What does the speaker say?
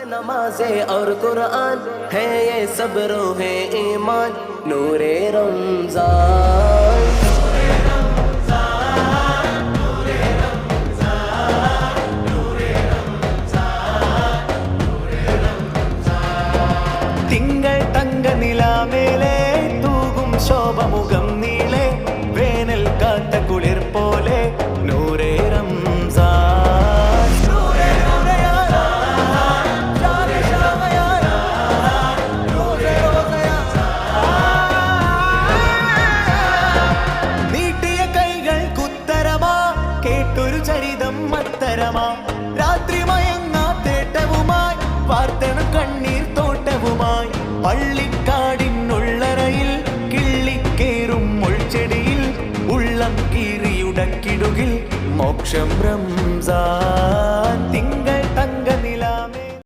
नमाज़े और कुरान है ये सब रोहे ईमान नूरे रमज़ान। തിങ്കൾ തങ്ക നിലാമേലെ തൂകും ശോഭമുഖം നീളെ വേനൽ കാത്ത കുളിർ പോലെ നൂറേ റംസാൻ। നീട്ടിയ കൈകൾ കുത്തരമാ കേട്ടൊരു ചരിതം മത്തരമാ രാത്രി മയങ്ങാ തേട്ടവുമായി വാർത്തണ കണ്ണീർ തോട്ടവുമായി പള്ളിക്കാടിനുള്ളറയിൽ കിള്ളിക്കേറും മുൾച്ചെടിയിൽ ഉള്ളം കീറിയുടക്കിടുകിൽ മോക്ഷം